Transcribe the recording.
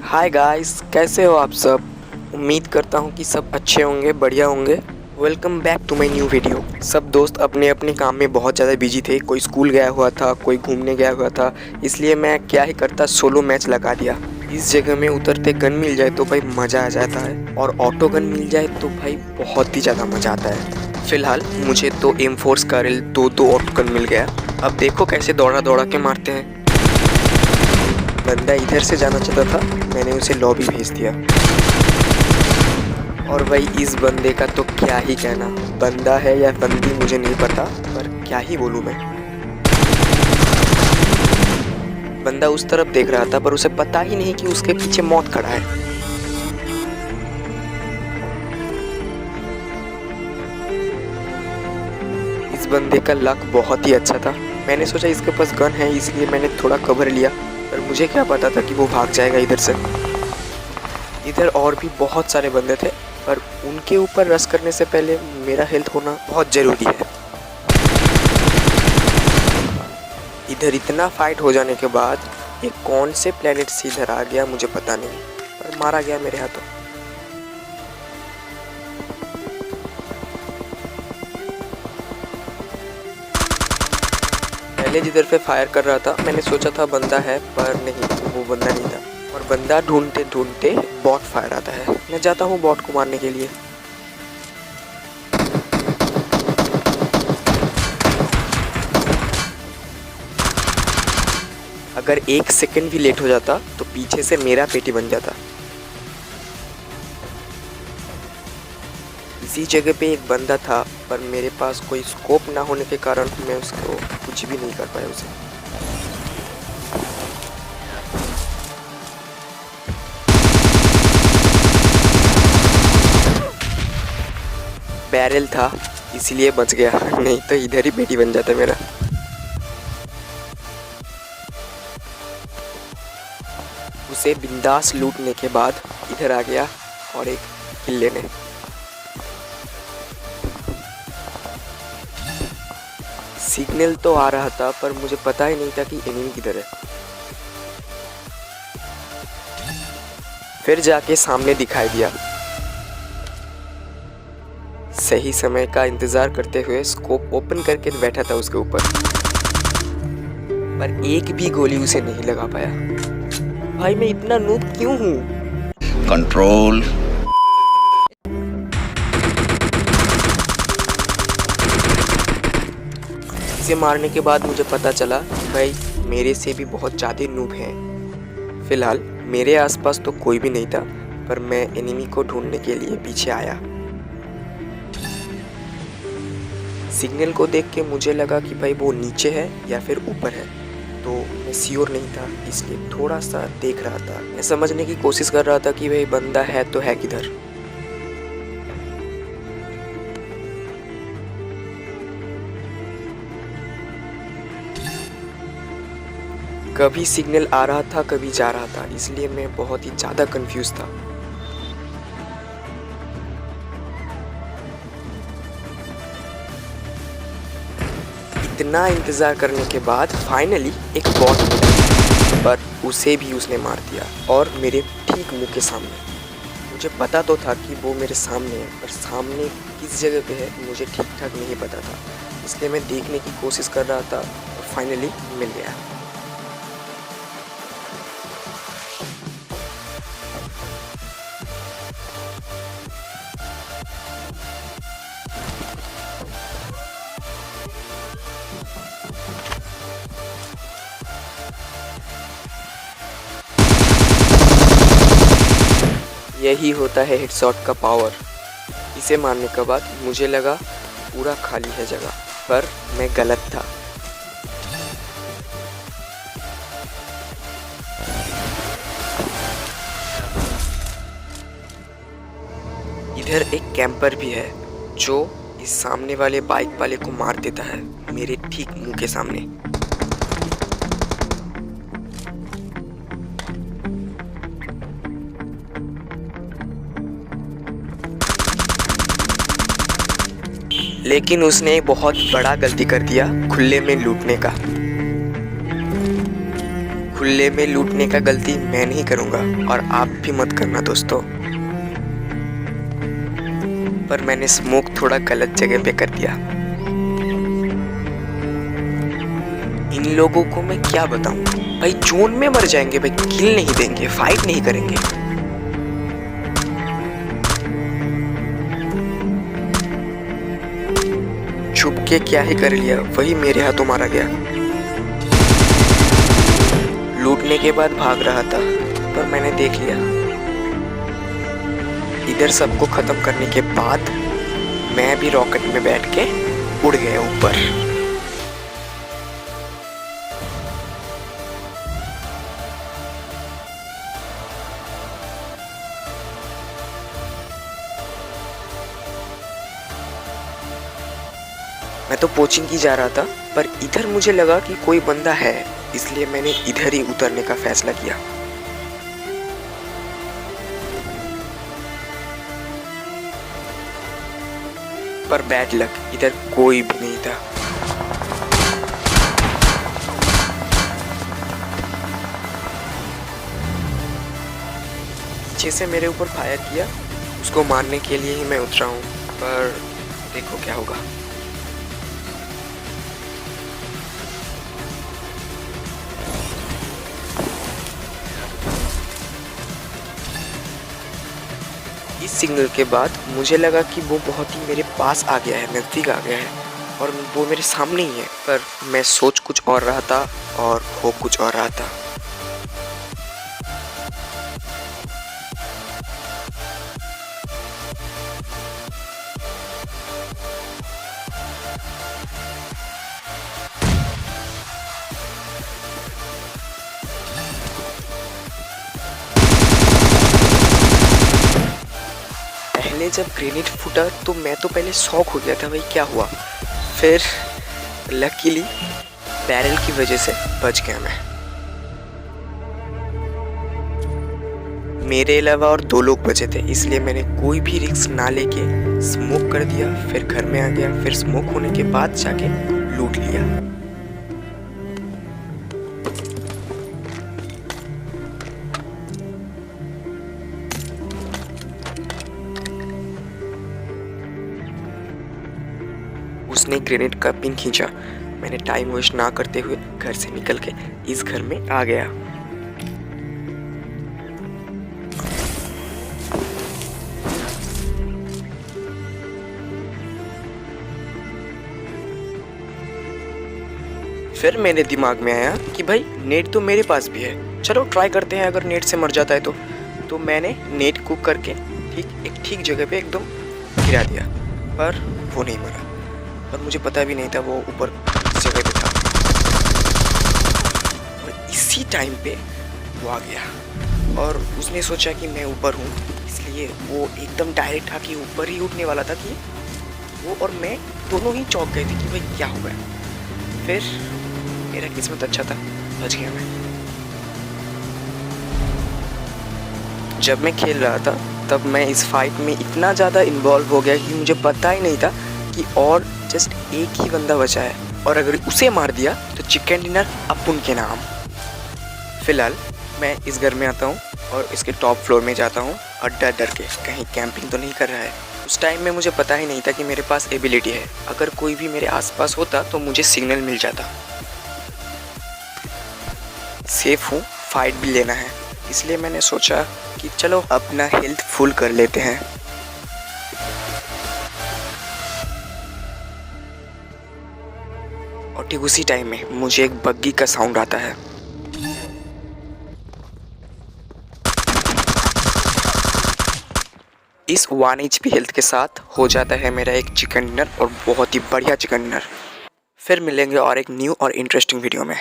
Hi guys, कैसे हो आप सब। उम्मीद करता हूँ कि सब अच्छे होंगे, बढ़िया होंगे। Welcome back to my new video. सब दोस्त अपने अपने काम में बहुत ज़्यादा बिजी थे। कोई स्कूल गया हुआ था, कोई घूमने गया हुआ था, इसलिए मैं क्या ही करता, सोलो मैच लगा दिया। इस जगह में उतरते गन मिल जाए तो भाई मज़ा आ जाता है, और ऑटो गन मिल जाए तो भाई बहुत ही ज़्यादा मज़ा आता है। फिलहाल मुझे तो M4 स्कारल दो ऑटो गन मिल गया। अब देखो कैसे दौड़ा दौड़ा के मारते हैं। बंदा इधर से जाना चाहता था, मैंने उसे लॉबी भेज दिया। और भाई इस बंदे का तो क्या ही कहना, बंदा है या बंदी मुझे नहीं पता, पर क्या ही बोलूँ मैं। बंदा उस तरफ देख रहा था, पर उसे पता ही नहीं कि उसके पीछे मौत खड़ा है। इस बंदे का लक बहुत ही अच्छा था। मैंने सोचा इसके पास गन है, इसलिए मैंने थोड़ा कवर लिया, पर मुझे क्या पता था कि वो भाग जाएगा इधर से। इधर और भी बहुत सारे बंदे थे, पर उनके ऊपर रश करने से पहले मेरा हेल्थ होना बहुत ज़रूरी है। इधर इतना फाइट हो जाने के बाद ये कौन से प्लेनेट से इधर आ गया मुझे पता नहीं, पर मारा गया मेरे हाथों। पहले जिधर पे फायर कर रहा था मैंने सोचा था बंदा है, पर नहीं, वो बंदा नहीं था। और बंदा ढूंढते ढूंढते बॉट फायर आता है। मैं जाता हूँ बॉट को मारने के लिए। अगर 1 सेकंड भी लेट हो जाता तो पीछे से मेरा पेटी बन जाता। इसी जगह पे एक बंदा था, पर मेरे पास कोई स्कोप ना होने के कारण मैं उसको कुछ भी नहीं कर पाया उसे। बैरल था इसलिए बच गया, नहीं तो इधर ही पेटी बन जाता मेरा। उसे बिंदास लूटने के बाद इधर आ गया और एक किल लेने। सिग्नल तो आ रहा था, पर मुझे पता ही नहीं था कि एनिमी किधर है। फिर जाके सामने दिखाई दिया। सही समय का इंतजार करते हुए स्कोप ओपन करके बैठा था उसके ऊपर, पर एक भी गोली उसे नहीं लगा पाया। भाई मैं इतना नूब क्यों हूँ। कंट्रोल। इसे मारने के बाद मुझे पता चला कि भाई मेरे से भी बहुत ज़्यादा नूब हैं। फिलहाल मेरे आसपास तो कोई भी नहीं था, पर मैं एनिमी को ढूंढने के लिए पीछे आया। सिग्नल को देख के मुझे लगा कि भाई वो नीचे है या फिर ऊपर है, तो मैं श्योर नहीं था, इसलिए थोड़ा सा देख रहा था। मैं समझने की कोशिश कर रहा था कि भाई बंदा है तो है किधर। कभी सिग्नल आ रहा था, कभी जा रहा था, इसलिए मैं बहुत ही ज़्यादा कंफ्यूज था। इतना इंतज़ार करने के बाद फाइनली एक बॉट मिला, पर उसे भी उसने मार दिया, और मेरे ठीक मुंह के सामने। मुझे पता तो था कि वो मेरे सामने है, पर सामने किस जगह पे है मुझे ठीक ठाक नहीं पता था, इसलिए मैं देखने की कोशिश कर रहा था और फाइनली मिल गया। यही होता है हेडशॉट का पावर। इसे मारने के बाद मुझे लगा पूरा खाली है जगह, पर मैं गलत था। इधर एक कैंपर भी है जो इस सामने वाले बाइक वाले को मार देता है मेरे ठीक मुंह के सामने। लेकिन उसने एक बहुत बड़ा गलती कर दिया खुले में लूटने का। खुले में लूटने का गलती मैं नहीं करूँगा और आप भी मत करना दोस्तों। पर मैंने स्मोक थोड़ा गलत जगह पे कर दिया। इन लोगों को मैं क्या बताऊं भाई, जोन में मर जाएंगे भाई, किल नहीं देंगे, फाइट नहीं करेंगे। छुप के क्या ही कर लिया, वही मेरे हाथों मारा गया। लूटने के बाद भाग रहा था पर मैंने देख लिया। इधर सबको खत्म करने के बाद मैं भी रॉकेट में बैठ के उड़ गया ऊपर। मैं तो कोचिंग की जा रहा था पर इधर मुझे लगा कि कोई बंदा है, इसलिए मैंने इधर ही उतरने का फैसला किया। पर बैड लक, इधर कोई भी नहीं था। पीछे से मेरे ऊपर फायर किया, उसको मारने के लिए ही मैं उतरा हूँ, पर देखो क्या होगा। इस सिग्नल के बाद मुझे लगा कि वो बहुत ही मेरे पास आ गया है, नज़दीक आ गया है और वो मेरे सामने ही है, पर मैं सोच कुछ और रहा था और हो कुछ और रहा था। पहले जब ग्रेनेड फूटा तो मैं तो पहले शॉक हो गया था भाई क्या हुआ, फिर लकीली बैरल की वजह से बच गया मैं। मेरे अलावा और 2 लोग बचे थे, इसलिए मैंने कोई भी रिस्क ना लेके स्मोक कर दिया, फिर घर में आ गया, फिर स्मोक होने के बाद जाके लूट लिया। उसने ग्रेनेड का पिन खींचा, मैंने टाइम वेस्ट ना करते हुए घर से निकल के इस घर में आ गया। फिर मेरे दिमाग में आया कि भाई नेट तो मेरे पास भी है, चलो ट्राई करते हैं अगर नेट से मर जाता है तो मैंने नेट कुक करके ठीक जगह पे एकदम गिरा दिया, पर वो नहीं मरा। पर मुझे पता भी नहीं था वो ऊपर इस जगह पे था और इसी टाइम पे वो आ गया और उसने सोचा कि मैं ऊपर हूँ, इसलिए वो एकदम डायरेक्ट आके ऊपर ही उठने वाला था कि वो और मैं दोनों ही चौंक गए थे कि भाई क्या हो गया। फिर मेरा किस्मत अच्छा था, बच गया मैं। जब मैं खेल रहा था तब मैं इस फाइट में इतना ज़्यादा इन्वॉल्व हो गया कि मुझे पता ही नहीं था कि और जस्ट एक ही बंदा बचा है और अगर उसे मार दिया तो चिकन डिनर अपन के नाम। फिलहाल मैं इस घर में आता हूँ और इसके टॉप फ्लोर में जाता हूँ और डर डर के कहीं कैंपिंग तो नहीं कर रहा है। उस टाइम में मुझे पता ही नहीं था कि मेरे पास एबिलिटी है, अगर कोई भी मेरे आसपास होता तो मुझे सिग्नल मिल जाता। सेफ हूँ, फाइट भी लेना है, इसलिए मैंने सोचा कि चलो अपना हेल्थ फुल कर लेते हैं। और ठीक उसी टाइम में मुझे एक बग्गी का साउंड आता है। इस 1 HP हेल्थ के साथ हो जाता है मेरा एक चिकन डिनर और बहुत ही बढ़िया चिकन डिनर। फिर मिलेंगे और एक न्यू और इंटरेस्टिंग वीडियो में।